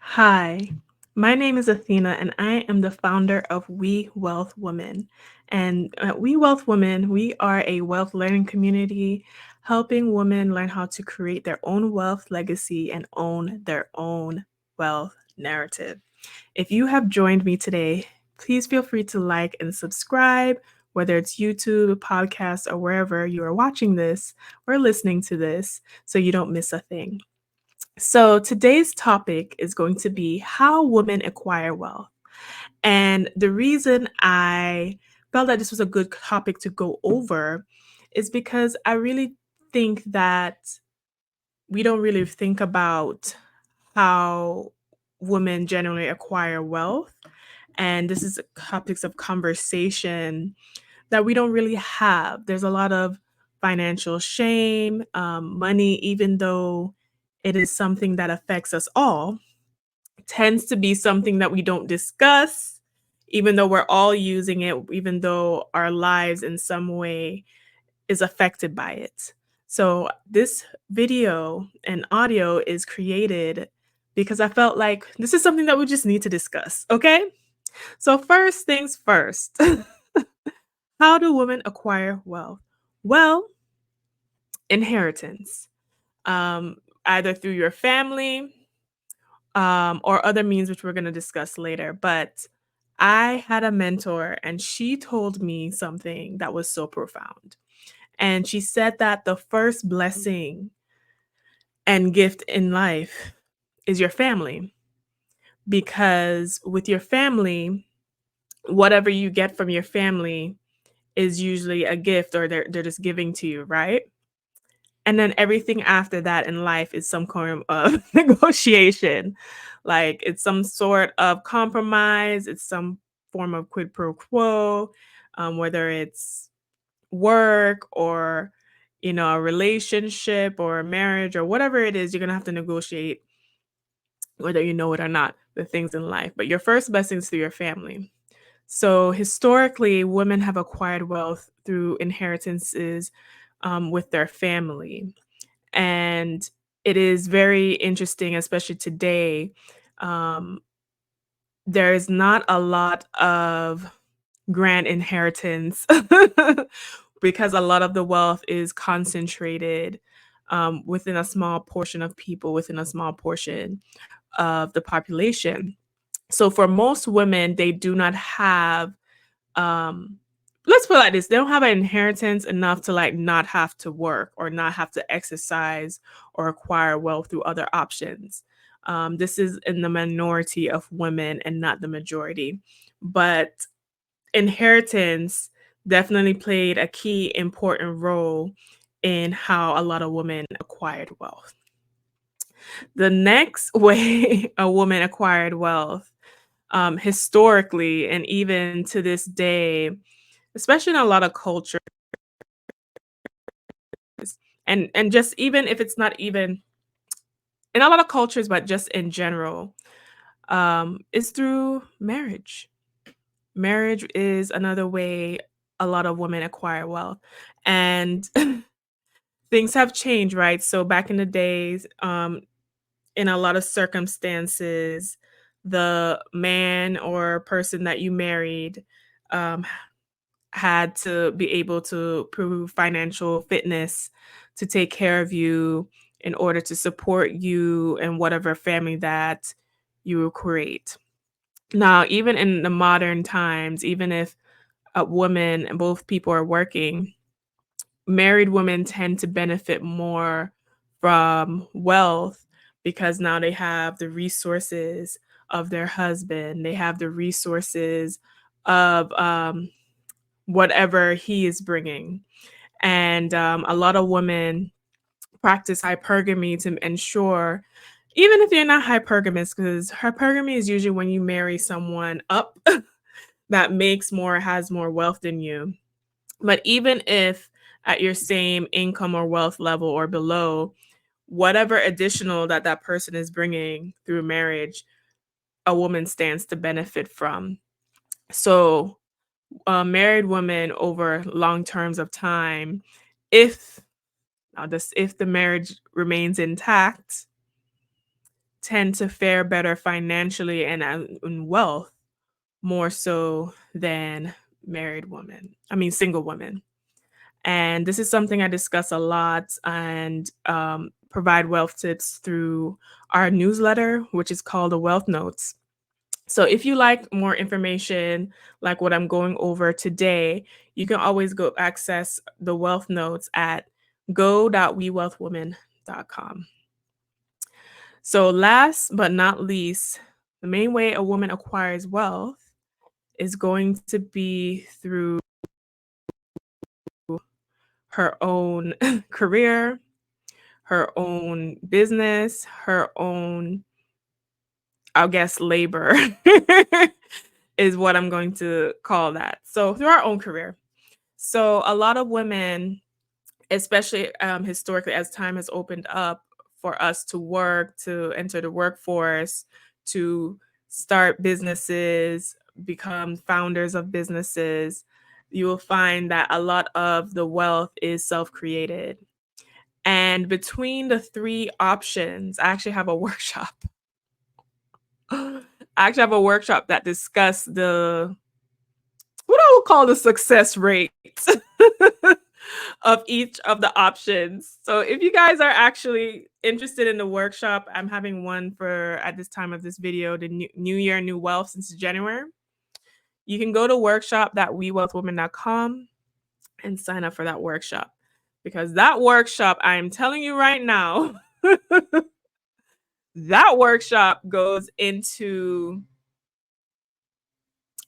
Hi, my name is Athena, and I am the founder of Wewealth Women. And at Wewealth Women, we are a wealth learning community helping women learn how to create their own wealth legacy and own their own wealth narrative. If you have joined me today, please feel free to like and subscribe, whether it's YouTube, podcast, or wherever you are watching this or listening to this, so you don't miss a thing. So, today's topic is going to be how women acquire wealth. And the reason I felt that this was a good topic to go over is because I really think that we don't really think about how women generally acquire wealth. And this is topics of conversation that we don't really have. There's a lot of financial shame, money, even though it is something that affects us all, tends to be something that we don't discuss, even though we're all using it, even though our lives in some way is affected by it. So, this video and audio is created because I felt like this is something that we just need to discuss. Okay. So, first things first, how do women acquire wealth? Well, inheritance, um, either through your family, or other means, which we're going to discuss later. But I had a mentor, and she told me something that was so profound. And she said that the first blessing and gift in life is your family, because with your family, whatever you get from your family is usually a gift, or they're just giving to you, right? And then everything after that in life is some kind of negotiation. Like, it's some sort of compromise, it's some form of quid pro quo, whether it's work or a relationship or a marriage or whatever it is, you're gonna have to negotiate, whether you know it or not, the things in life. But your first blessings through your family. So historically, women have acquired wealth through inheritances with their family. And it is very interesting, especially today. Um, there is not a lot of grand inheritance because a lot of the wealth is concentrated within a small portion of people, within a small portion of the population. So for most women, they do not have um let's put it like this, they don't have an inheritance enough to like not have to work or not have to exercise or acquire wealth through other options. This is in the minority of women and not the majority, but inheritance definitely played a key important role in how a lot of women acquired wealth. The next way a woman acquired wealth, historically and even to this day, especially in a lot of cultures, and just even if it's not even in a lot of cultures, but just in general, is through marriage. Marriage is another way a lot of women acquire wealth. And things have changed, right? So back in the days, in a lot of circumstances, the man or person that you married um, had to be able to prove financial fitness to take care of you in order to support you and whatever family that you will create. Now, even in the modern times, even if a woman and both people are working, married women tend to benefit more from wealth because now they have the resources of their husband, they have the resources of whatever he is bringing. And a lot of women practice hypergamy to ensure, even if you're not hypergamous, because hypergamy is usually when you marry someone up that makes more, has more wealth than you. But even if at your same income or wealth level or below, whatever additional that that person is bringing through marriage, a woman stands to benefit from. So, married women over long terms of time, if if the marriage remains intact, tend to fare better financially and in wealth more so than married women. I mean, single women. And this is something I discuss a lot and provide wealth tips through our newsletter, which is called the Wealth Notes. So if you like more information like what I'm going over today, you can always go access the Wealth Notes at go.wewealthwomen.com. So last but not least, the main way a woman acquires wealth is going to be through her own career, her own business, her own, I guess, labor is what I'm going to call that. So through our own career. So a lot of women, especially historically, as time has opened up for us to work, to enter the workforce, to start businesses, become founders of businesses, you will find that a lot of the wealth is self-created. And between the three options, I actually have a workshop. I actually have a workshop that discuss the what I would call the success rate of each of the options. So if you guys are actually interested in the workshop, I'm having one for at this time of this video, the new year, new wealth since January. You can go to workshop.wewealthwomen.com and sign up for that workshop because that workshop, I am telling you right now, that workshop goes into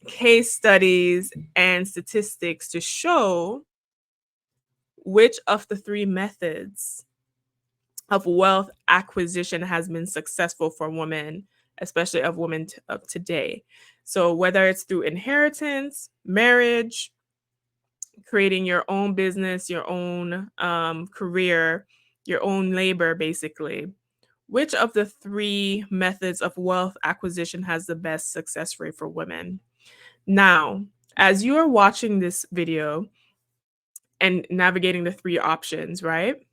case studies and statistics to show which of the three methods of wealth acquisition has been successful for women, especially of women of today. So whether it's through inheritance, marriage, creating your own business, your own career, your own labor, basically, which of the three methods of wealth acquisition has the best success rate for women? Now, as you are watching this video and navigating the three options, right?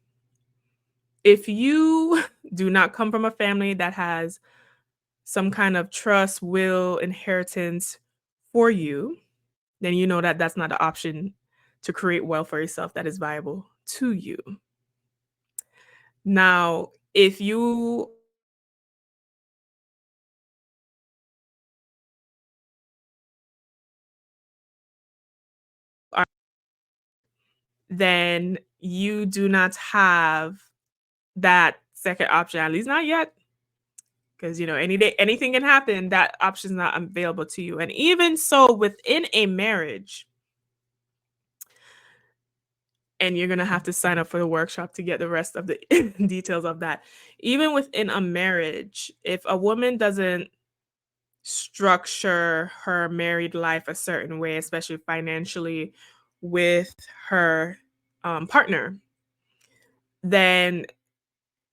If you do not come from a family that has some kind of trust, will, inheritance for you, then you know that that's not an option to create wealth for yourself that is viable to you. Now, if you are, then you do not have that second option, at least not yet. Because any day anything can happen, that option's not available to you. And even so within a marriage, and you're gonna have to sign up for the workshop to get the rest of the details of that. Even within a marriage, if a woman doesn't structure her married life a certain way, especially financially with her partner, then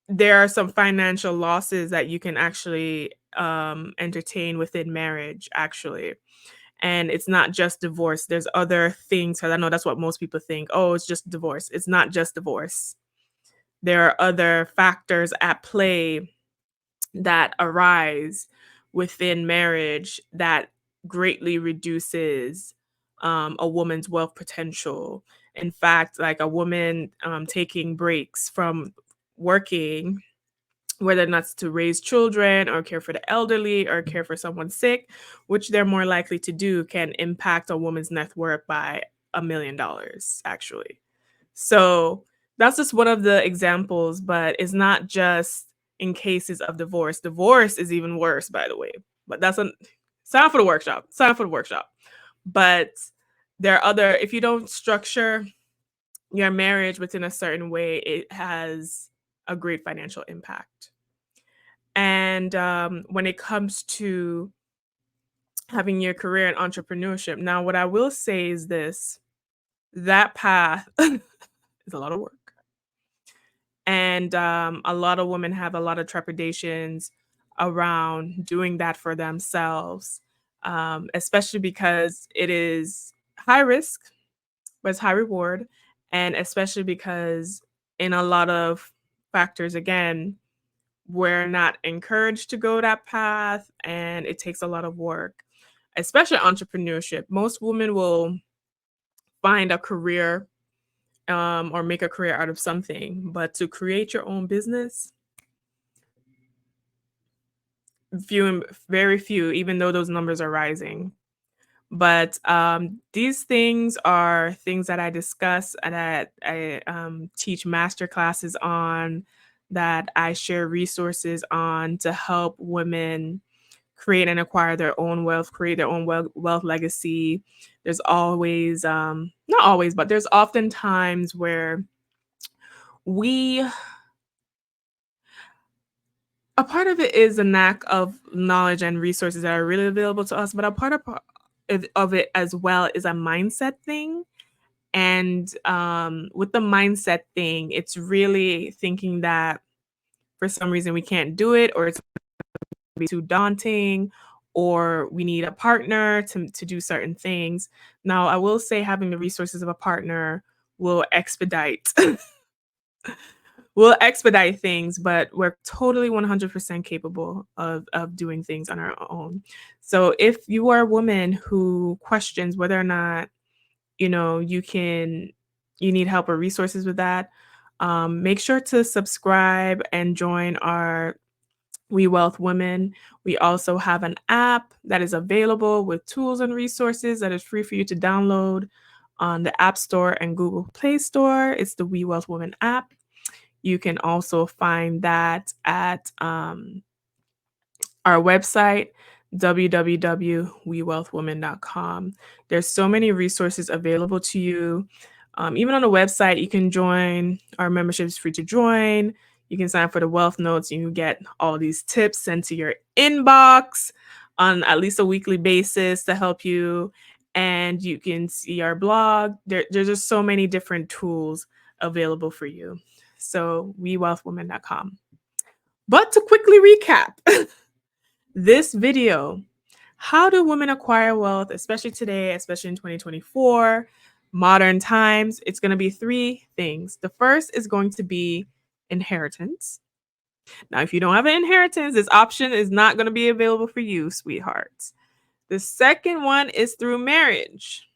there are some financial losses that you can actually entertain within marriage, actually. And it's not just divorce. There's other things, because I know that's what most people think. Oh, it's just divorce. It's not just divorce. There are other factors at play that arise within marriage that greatly reduces a woman's wealth potential. In fact, like a woman taking breaks from working, whether or not it's to raise children or care for the elderly or care for someone sick, which they're more likely to do, can impact a woman's net worth by $1 million, actually. So that's just one of the examples, but it's not just in cases of divorce. Divorce is even worse, by the way. But that's a sign up for the workshop. Sign up for the workshop. But there are other, if you don't structure your marriage within a certain way, it has a great financial impact. And when it comes to having your career in entrepreneurship, now what I will say is this: that path is a lot of work. And a lot of women have a lot of trepidations around doing that for themselves, especially because it is high risk, but it's high reward. And especially because, in a lot of factors, again, we're not encouraged to go that path, and it takes a lot of work, especially entrepreneurship. Most women will find a career or make a career out of something, but to create your own business, very few, even though those numbers are rising. But these things are things that I discuss and that I teach master classes on, that I share resources on to help women create and acquire their own wealth, create their own wealth legacy. There's always, not always, but there's often times where we, a part of it is a lack of knowledge and resources that are really available to us, but a part of it as well is a mindset thing. And with the mindset thing, it's really thinking that for some reason we can't do it, or it's too daunting, or we need a partner to do certain things. Now, I will say having the resources of a partner will expedite will expedite things, but we're totally 100% capable of doing things on our own. So if you are a woman who questions whether or not you need help or resources with that, make sure to subscribe and join our Wewealth Women. We also have an app that is available with tools and resources that is free for you to download on the App Store and Google Play Store. It's the Wewealth Women app. You can also find that at our website, www.wewealthwomen.com. There's so many resources available to you. Even on the website, you can join. Our membership is free to join. You can sign up for the wealth notes. You can get all these tips sent to your inbox on at least a weekly basis to help you. And you can see our blog. There's just so many different tools available for you. So wewealthwomen.com. But to quickly recap, this video, how do women acquire wealth, especially today, especially in 2024, modern times? It's going to be three things. The first is going to be inheritance. Now, if you don't have an inheritance, this option is not going to be available for you, sweethearts. The second one is through marriage,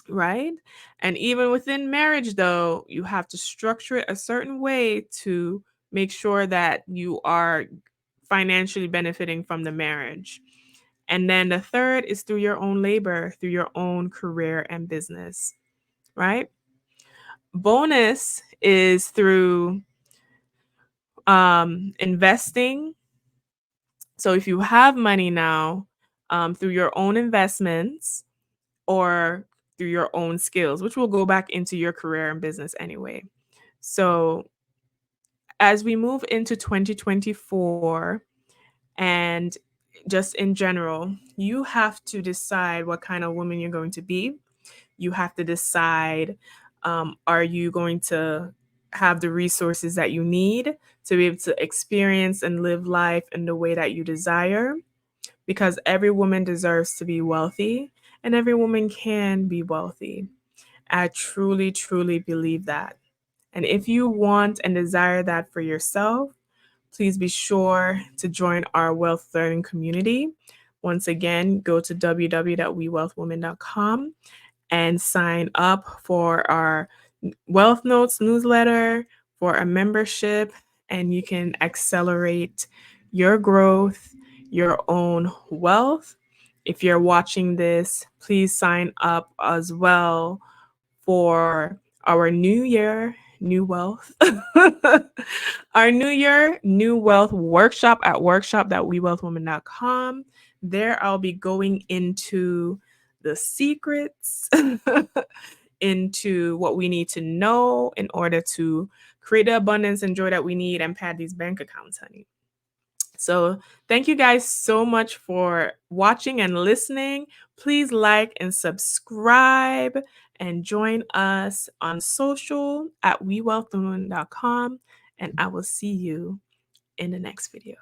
right? And even within marriage, though, you have to structure it a certain way to make sure that you are financially benefiting from the marriage. And then the third is through your own labor, through your own career and business, right? Bonus is through investing. So if you have money now, through your own investments or through your own skills, which will go back into your career and business anyway. So as we move into 2024, and just in general, you have to decide what kind of woman you're going to be. You have to decide, are you going to have the resources that you need to be able to experience and live life in the way that you desire? Because every woman deserves to be wealthy, and every woman can be wealthy. I truly, truly believe that. And if you want and desire that for yourself, please be sure to join our wealth learning community. Once again, go to www.wewealthwomen.com and sign up for our Wealth Notes newsletter, for a membership, and you can accelerate your growth, your own wealth. If you're watching this, please sign up as well for our new year, new wealth. Our new year, new wealth workshop at workshop.wewealthwomen.com. There I'll be going into the secrets, into what we need to know in order to create the abundance and joy that we need and pad these bank accounts, honey. So thank you guys so much for watching and listening. Please like and subscribe and join us on social at wewealthwomen.com. And I will see you in the next video.